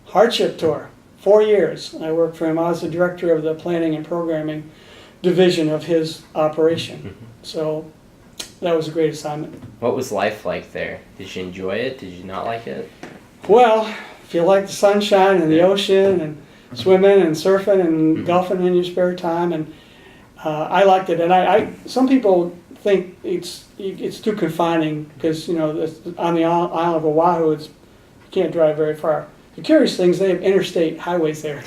Hardship tour, 4 years. I worked for him. I was the director of the planning and programming division of his operation. So that was a great assignment. What was life like there? Did you enjoy it? Did you not like it? Well, if you like the sunshine and the ocean and swimming and surfing and golfing in your spare time, and I liked it. And I some people think it's too confining because on the island of Oahu, you can't drive very far. The curious thing is they have interstate highways there.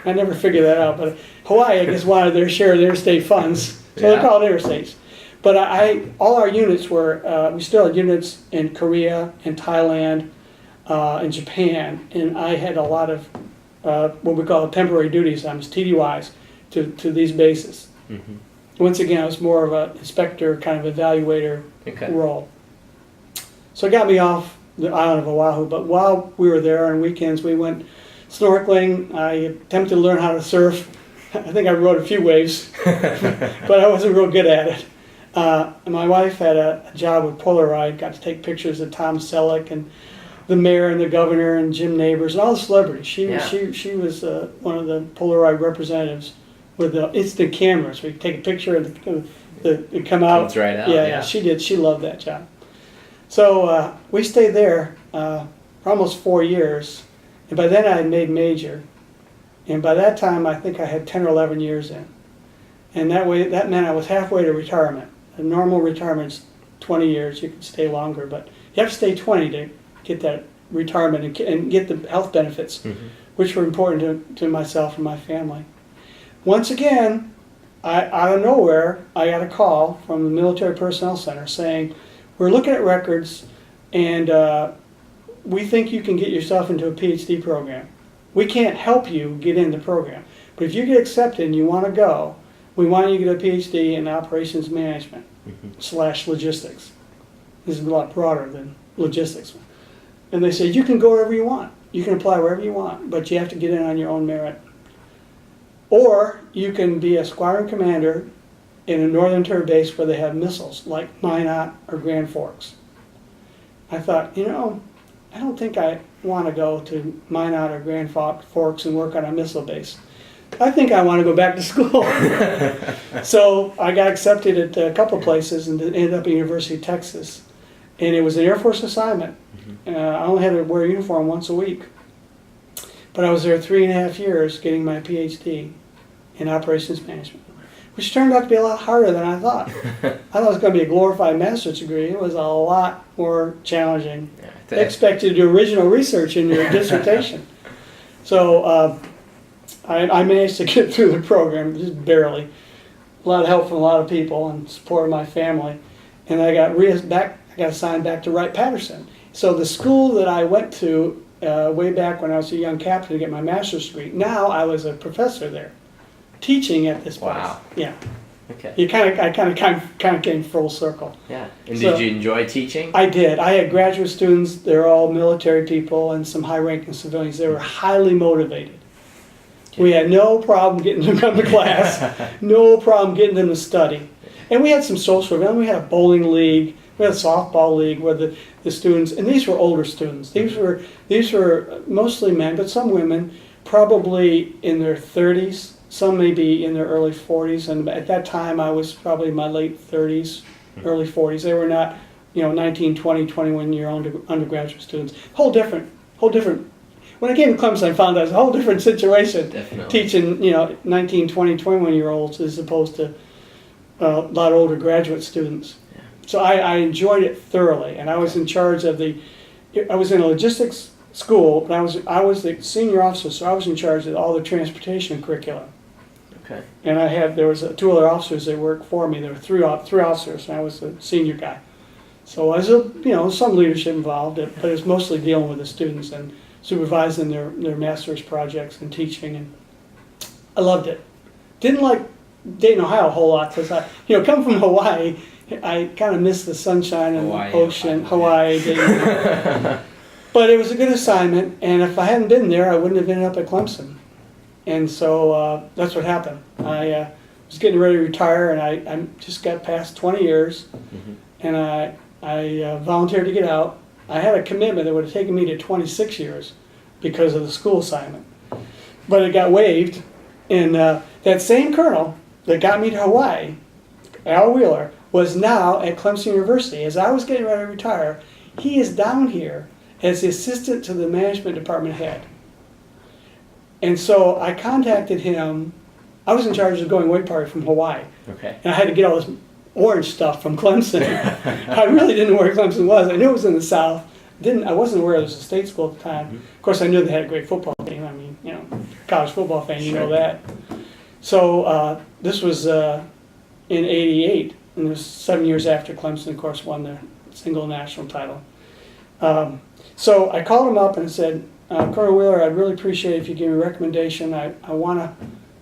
I never figured that out, but Hawaii, I guess, wanted their share of the interstate funds, so they're called interstates. But all our units were, we still had units in Korea, in Thailand, in Japan, and I had a lot of what we call temporary duty assignments, TDYs, to these bases. Once again, I was more of an inspector, kind of evaluator role. So it got me off the island of Oahu, but while we were there on weekends, we went snorkeling. I attempted to learn how to surf. I think I rode a few waves, but I wasn't real good at it. And my wife had a job with Polaroid, got to take pictures of Tom Selleck and the mayor and the governor and Jim Nabors and all the celebrities. She was one of the Polaroid representatives with the instant cameras. We take a picture and it come out. Comes right out. Yeah, she did. She loved that job. So we stayed there for almost 4 years, and by then I had made major, and by that time I think I had 10 or 11 years in, and that meant I was halfway to retirement. A normal retirement's 20 years. You can stay longer, but you have to stay 20 to get that retirement and get the health benefits, which were important to myself and my family. Once again, out of nowhere, I got a call from the Military Personnel Center saying, we're looking at records, and we think you can get yourself into a PhD program. We can't help you get in the program, but if you get accepted and you want to go, we want you to get a PhD in operations management / logistics. This is a lot broader than logistics. And they said, you can go wherever you want. You can apply wherever you want, but you have to get in on your own merit. Or you can be a squadron commander in a northern territory base where they have missiles, like Minot or Grand Forks. I thought, I don't think I want to go to Minot or Grand Forks and work on a missile base. I think I want to go back to school. So I got accepted at a couple of places and ended up at the University of Texas. And it was an Air Force assignment. I only had to wear a uniform once a week. But I was there 3.5 years getting my PhD in operations management, which turned out to be a lot harder than I thought. I thought it was going to be a glorified master's degree. It was a lot more challenging. They expect you to do original research in your dissertation. So I managed to get through the program, just barely. A lot of help from a lot of people and support of my family. And I got assigned back to Wright-Patterson. So the school that I went to way back when I was a young captain to get my master's degree, now I was a professor there, teaching at this place. Wow. Yeah. Okay. I kind of came full circle. Yeah. And did you enjoy teaching? I did. I had graduate students. They're all military people and some high-ranking civilians. They were highly motivated. Okay. We had no problem getting them to come to class. No problem getting them to study. And we had some social events. We had a bowling league. We had a softball league where the students, and these were older students. These were mostly men, but some women, probably in their 30s. Some may be in their early 40s, and at that time I was probably in my late 30s, early 40s. They were not, 19, 20, 21-year-old undergraduate students. Whole different. When I came to Clemson, I found out it was a whole different situation. Definitely. Teaching, 19, 20, 21-year-olds as opposed to a lot older graduate students. Yeah. So I enjoyed it thoroughly, and I was in charge of I was in a logistics school, but I was the senior officer, so I was in charge of all the transportation curriculum. Okay. And there was two other officers that worked for me. There were three officers, and I was the senior guy. So I was some leadership involved, but it was mostly dealing with the students and supervising their master's projects and teaching, and I loved it. Didn't like Dayton, Ohio a whole lot because come from Hawaii, I kind of missed the sunshine and the ocean. Hawaii, Dayton. But it was a good assignment, and if I hadn't been there, I wouldn't have ended up at Clemson. And so that's what happened. I was getting ready to retire, and I just got past 20 years, and I volunteered to get out. I had a commitment that would have taken me to 26 years because of the school assignment. But it got waived, and that same colonel that got me to Hawaii, Al Wheeler, was now at Clemson University. As I was getting ready to retire, he is down here as the assistant to the management department head. And so I contacted him. I was in charge of going away party from Hawaii. Okay. And I had to get all this orange stuff from Clemson. I really didn't know where Clemson was. I knew it was in the South. I wasn't aware it was a state school at the time. Of course, I knew they had a great football team. I mean, college football fan, you know that. So this was in '88, and it was 7 years after Clemson, of course, won the single national title. So I called him up and said, Colonel Wheeler, I'd really appreciate it if you give me a recommendation. I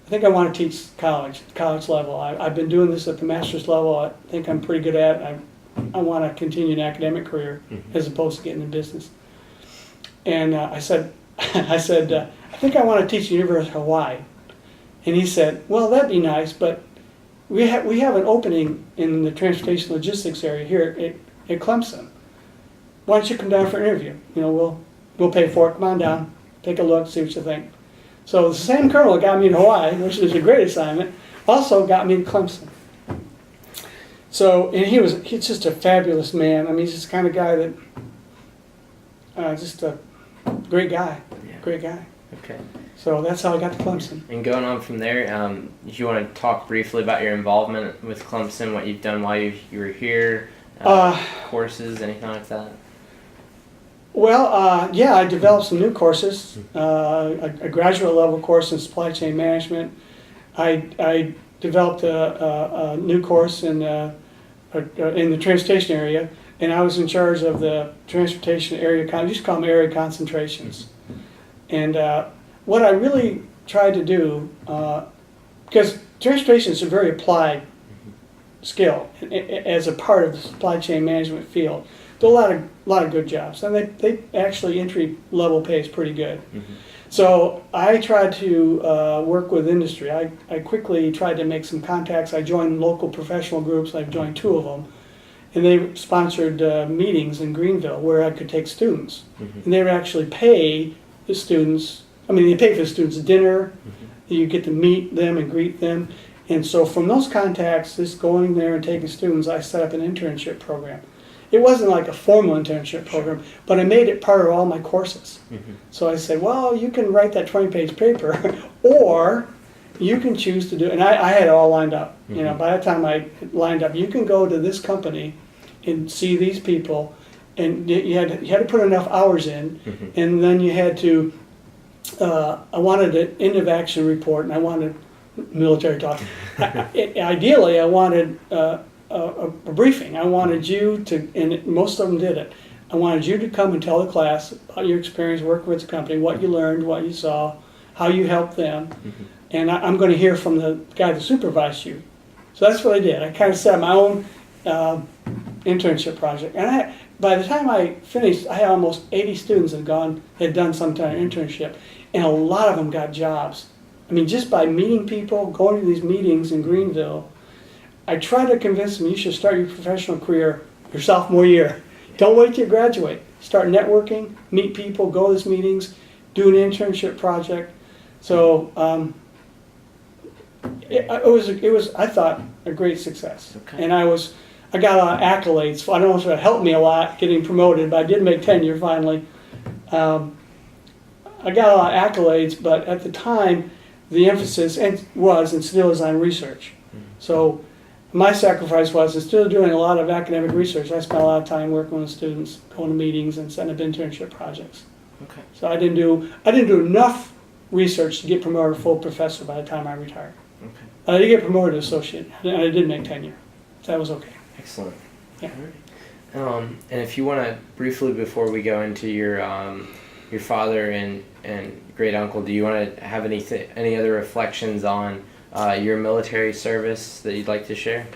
think I want to teach college level. I've been doing this at the master's level. I think I'm pretty good at it. I want to continue an academic career as opposed to getting in business. And I said, I think I want to teach at the University of Hawaii. And he said, well, that'd be nice, but we have an opening in the transportation logistics area here at Clemson. Why don't you come down for an interview? We'll pay for it. Come on down, take a look, see what you think. So the same colonel that got me to Hawaii, which is a great assignment, also got me to Clemson. So, and he's just a fabulous man. I mean, he's just the kind of guy that, just a great guy, great guy. Okay. So that's how I got to Clemson. And going on from there, if you want to talk briefly about your involvement with Clemson, what you've done while you were here, courses, anything like that? Well, I developed some new courses, a graduate level course in supply chain management. I developed a new course in the transportation area, and I was in charge of the transportation area, used to call them area concentrations. And what I really tried to do, because transportation is a very applied skill as a part of the supply chain management field. Do a lot of good jobs, and they actually entry level pays pretty good. So I tried to work with industry. I quickly tried to make some contacts. I joined local professional groups. I've joined 2 of them, and they sponsored meetings in Greenville where I could take students, and they would actually pay the students. I mean, they pay for the students dinner. You get to meet them and greet them. And so from those contacts, just going there and taking students, I set up an internship program. it wasn't like a formal internship program, but I made it part of all my courses. So I said, well, you can write that 20-page paper, or you can choose to do, and I had it all lined up. You know, by the time I lined up, you can go to this company and see these people, and you had to put enough hours in, and then you had to. I wanted an end of action report, and I wanted military talk. Ideally, I wanted a briefing. I wanted you to, and most of them did it. I wanted you to come and tell the class about your experience working with the company, what you learned, what you saw, how you helped them, and I'm going to hear from the guy that supervised you. So that's what I did. I kind of set up my own internship project, and by the time I finished, I had almost 80 students that had done some kind of internship, and a lot of them got jobs. I mean, just by meeting people, going to these meetings in Greenville, I tried to convince them you should start your professional career your sophomore year. Don't wait till you graduate. Start networking, meet people, go to these meetings, do an internship project. So it was I thought a great success, and I got a lot of accolades. I don't know if it helped me a lot getting promoted, but I did make tenure finally. I got a lot of accolades, but at the time, the emphasis was and still is on research. So my sacrifice was, instead of doing a lot of academic research, I spent a lot of time working with students, going to meetings, and setting up internship projects. Okay. So I didn't do enough research to get promoted to full professor by the time I retired. Okay. But I did get promoted to associate, and I did make tenure. So that was okay. Excellent. Yeah. All right. And if you want to briefly, before we go into your father and great uncle, do you want to have any other reflections on your military service that you'd like to share?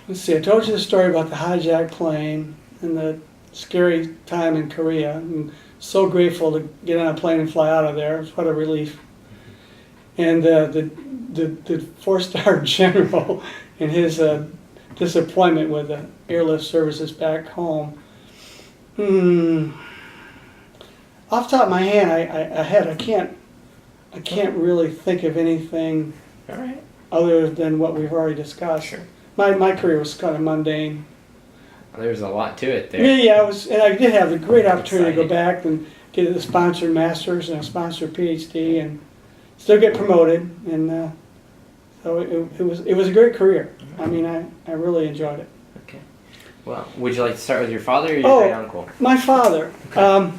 Let's see. I told you the story about the hijacked plane and the scary time in Korea. I'm so grateful to get on a plane and fly out of there. What a relief. And the four-star general and his disappointment with the airlift services back home. Off the top of my hand, I can't really think of anything other than what we've already discussed. Sure. My career was kind of mundane. Well, there's a lot to it there. Yeah, and I did have the great opportunity to go back and get a sponsored master's and a sponsored PhD, and still get promoted, and so it was a great career. I mean, I really enjoyed it. Okay. Well, would you like to start with your father or your great uncle? My father. Okay.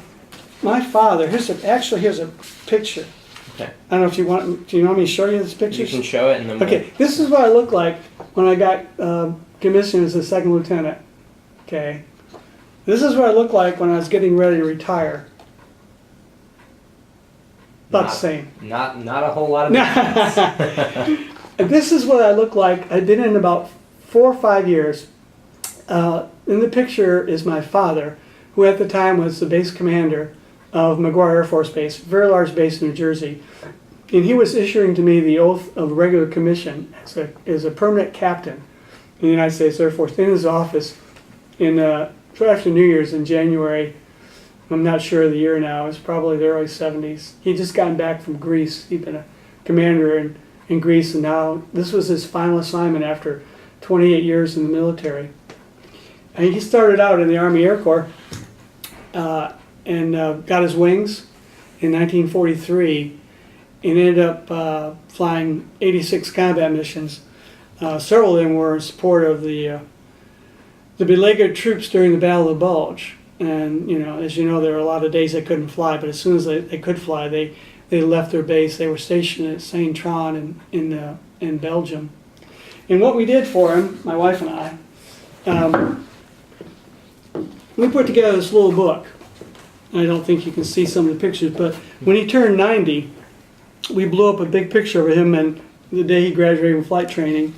My father. Here's a picture. Okay. I don't know if you want. Do you want me to show you this picture? You can show it, and then. Okay. This is what I looked like when I got commissioned as a second lieutenant. Okay. This is what I looked like when I was getting ready to retire. About the same. Not a whole lot of difference. This is what I look like. I did it in about 4 or 5 years. In the picture is my father, who at the time was the base commander of McGuire Air Force Base, a very large base in New Jersey. And he was issuing to me the oath of regular commission as a permanent captain in the United States Air Force in his office after New Year's in January. I'm not sure of the year now. It's probably the early 70s. He'd just gotten back from Greece. He'd been a commander in Greece, and now this was his final assignment after 28 years in the military. And he started out in the Army Air Corps and got his wings in 1943 and ended up flying 86 combat missions. Several of them were in support of the beleaguered troops during the Battle of the Bulge. And, as you know, there were a lot of days they couldn't fly, but as soon as they could fly, they left their base. They were stationed at Saint Tron in Belgium. And what we did for him, my wife and I, we put together this little book. I don't think you can see some of the pictures, but when he turned 90, we blew up a big picture of him and the day he graduated from flight training.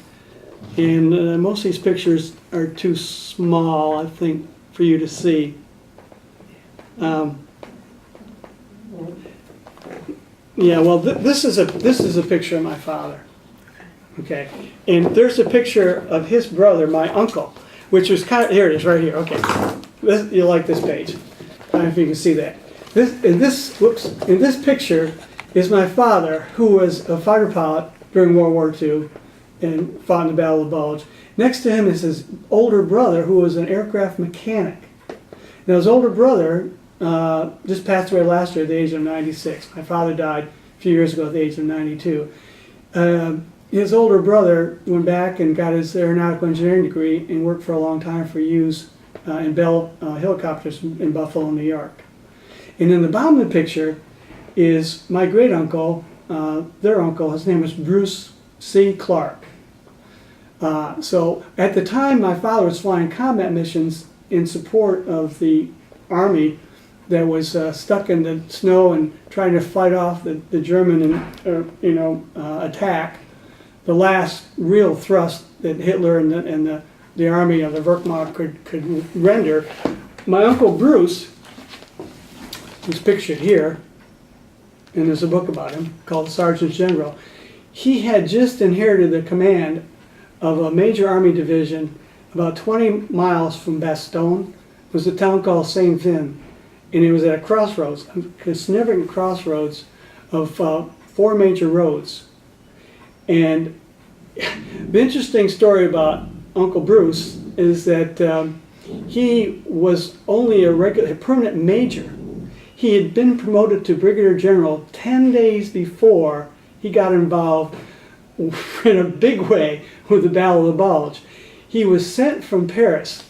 And most of these pictures are too small, I think, for you to see. Yeah, well, this is a picture of my father. Okay, and there's a picture of his brother, my uncle, which was here it is, right here. Okay, you'll like this page. I don't know if you can see that. In this picture is my father, who was a fighter pilot during World War II, and fought in the Battle of the Bulge. Next to him is his older brother, who was an aircraft mechanic. Now his older brother just passed away last year at the age of 96. My father died a few years ago at the age of 92. His older brother went back and got his aeronautical engineering degree and worked for a long time for Hughes in Bell Helicopters in Buffalo, New York. And in the bottom of the picture is my great uncle, their uncle. His name was Bruce C. Clarke. So at the time, my father was flying combat missions in support of the Army that was stuck in the snow and trying to fight off the German attack. The last real thrust that Hitler and the army of the Wehrmacht could render. My uncle Bruce, who's pictured here, and there's a book about him called Sergeant General, he had just inherited the command of a major army division about 20 miles from Bastogne. It was a town called Saint Vin, and it was at a crossroads, a significant crossroads of 4 major roads. And the interesting story about Uncle Bruce is that he was only a permanent major. He had been promoted to brigadier general 10 days before he got involved in a big way with the Battle of the Bulge. He was sent from Paris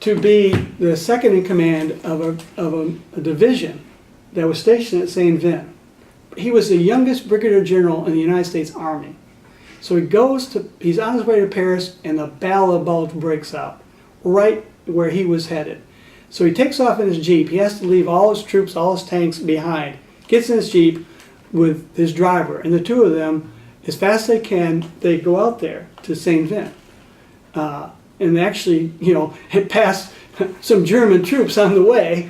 to be the second in command of a division that was stationed at Saint Vin. He was the youngest brigadier general in the United States Army. So he's on his way to Paris, and the Battle of the Bulge breaks out right where he was headed. So he takes off in his Jeep. He has to leave all his troops, all his tanks behind. Gets in his Jeep with his driver, and the two of them, as fast as they can, they go out there to Saint Vin. And actually, it passed some German troops on the way.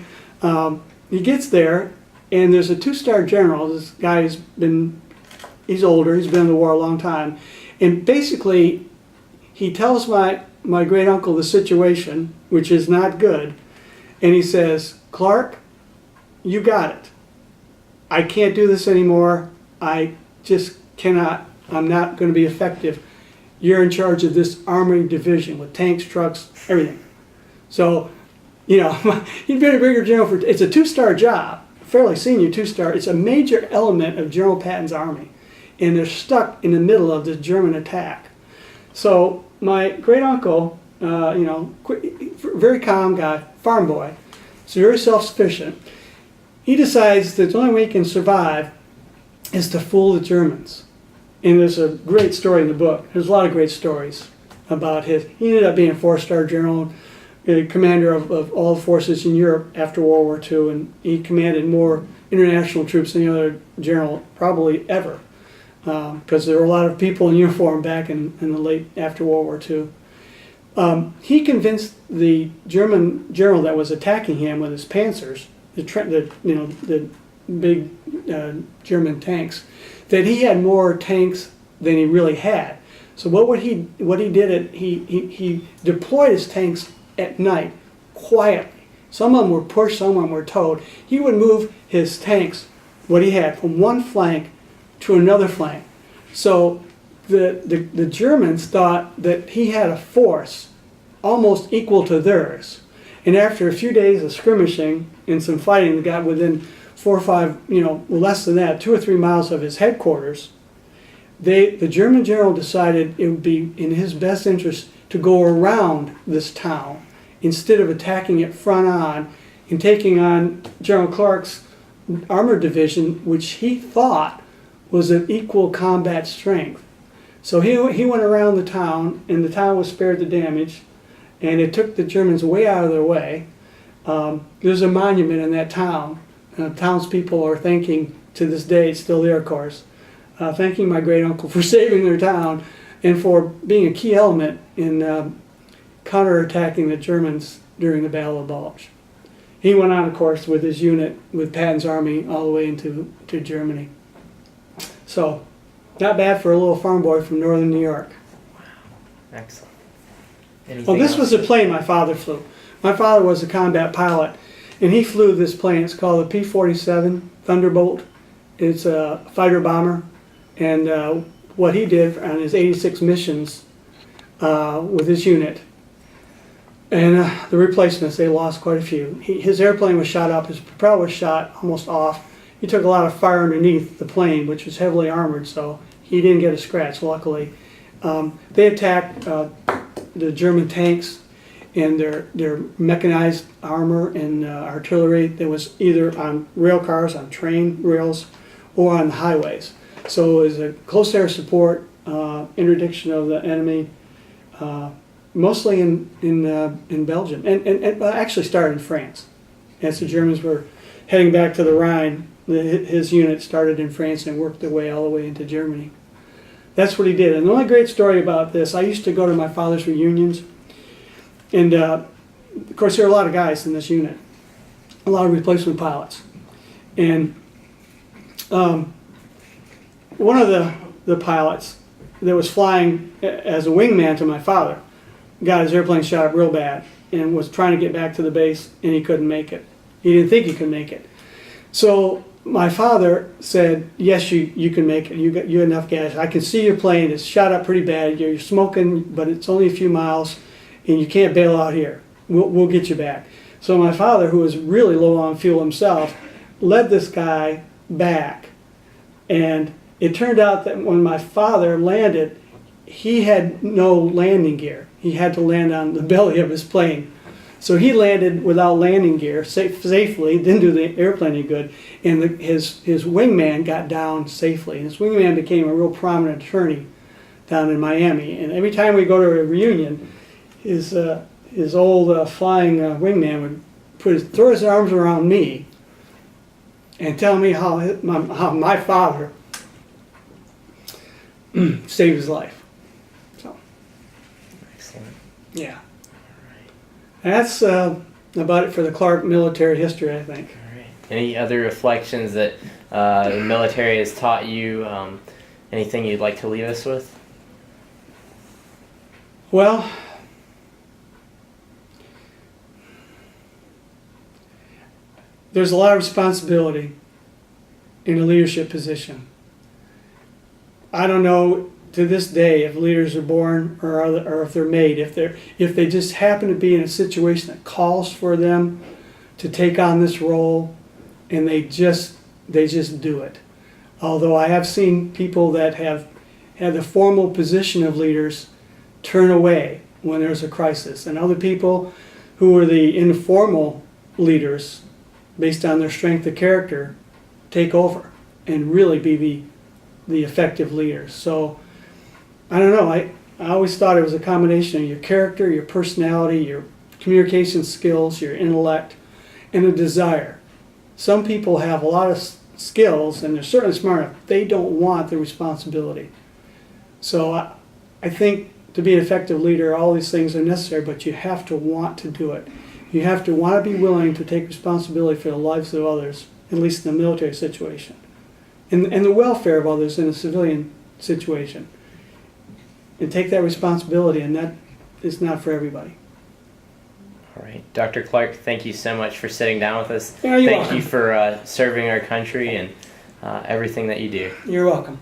He gets there, and there's a 2-star general. This guy's he's older, he's been in the war a long time. And basically, he tells my great uncle the situation, which is not good. And he says, "Clarke, you got it. I can't do this anymore. I just cannot. I'm not going to be effective. You're in charge of this army division with tanks, trucks, everything." So, he'd been a brigadier general it's a 2-star job, fairly senior 2-star. It's a major element of General Patton's army. And they're stuck in the middle of this German attack. So my great uncle, very calm guy, farm boy, so very self-sufficient. He decides that the only way he can survive is to fool the Germans. And there's a great story in the book. There's a lot of great stories about he ended up being a 4-star general, commander of all the forces in Europe after World War II, and he commanded more international troops than any other general probably ever. Because there were a lot of people in uniform back in the late after World War II. He convinced the German general that was attacking him with his panzers, the big German tanks, that he had more tanks than he really had. So what he did, he deployed his tanks at night quietly. Some of them were pushed, some of them were towed. He would move his tanks, what he had, from one flank to another flank. So the Germans thought that he had a force almost equal to theirs. And after a few days of skirmishing and some fighting, they got within 4 or 5, less than that, 2 or 3 miles of his headquarters. The German general decided it would be in his best interest to go around this town instead of attacking it front on and taking on General Clarke's armored division, which he thought was of equal combat strength. So he went around the town, and the town was spared the damage, and it took the Germans way out of their way. There's a monument in that town. Townspeople are thanking, to this day, it's still there of course, thanking my great uncle for saving their town and for being a key element in counterattacking the Germans during the Battle of the Bulge. He went on, of course, with his unit, with Patton's army, all the way into Germany. So, not bad for a little farm boy from northern New York. Wow, excellent. Well, this was a plane my father flew. My father was a combat pilot, and he flew this plane. It's called the P47 Thunderbolt. It's a fighter bomber, and what he did on his 86 missions with his unit. And the replacements, they lost quite a few. His airplane was shot up, his propeller was shot almost off. He took a lot of fire underneath the plane, which was heavily armored, so he didn't get a scratch, luckily. They attacked the German tanks and their mechanized armor and artillery that was either on rail cars, on train rails, or on the highways. So it was a close air support, interdiction of the enemy, mostly in Belgium, and actually started in France. As the Germans were heading back to the Rhine, his unit started in France and worked their way all the way into Germany. That's what he did. And the only great story about this, I used to go to my father's reunions, and of course there are a lot of guys in this unit, a lot of replacement pilots. And one of the pilots that was flying as a wingman to my father got his airplane shot up real bad and was trying to get back to the base, and he couldn't make it. He didn't think he could make it. So my father said, yes, you can make it. You got enough gas. I can see your plane. It's shot up pretty bad. You're smoking, but it's only a few miles, and you can't bail out here. We'll get you back. So my father, who was really low on fuel himself, led this guy back. And it turned out that when my father landed, he had no landing gear. He had to land on the belly of his plane. So he landed without landing gear safely, didn't do the airplane any good, and his wingman got down safely. And his wingman became a real prominent attorney down in Miami. And every time we go to a reunion, his old flying wingman would throw his arms around me and tell me how my father saved his life. So, Excellent. yeah. That's about it for the Clarke military history, I think. All right. Any other reflections that the military has taught you? Anything you'd like to leave us with? Well, there's a lot of responsibility in a leadership position. I don't know to this day if leaders are born or if they're made. If they just happen to be in a situation that calls for them to take on this role, and they just do it. Although I have seen people that have had the formal position of leaders turn away when there's a crisis, and other people who are the informal leaders, based on their strength of character, take over and really be the effective leaders. So I don't know, I always thought it was a combination of your character, your personality, your communication skills, your intellect, and a desire. Some people have a lot of skills and they're certainly smart enough. They don't want the responsibility. So I think to be an effective leader, all these things are necessary, but you have to want to do it. You have to want to be willing to take responsibility for the lives of others, at least in the military situation, and the welfare of others in a civilian situation. And take that responsibility, and that is not for everybody. All right. Dr. Clarke, thank you so much for sitting down with us. Yeah, you're Thank welcome. you for serving our country and everything that you do. You're welcome.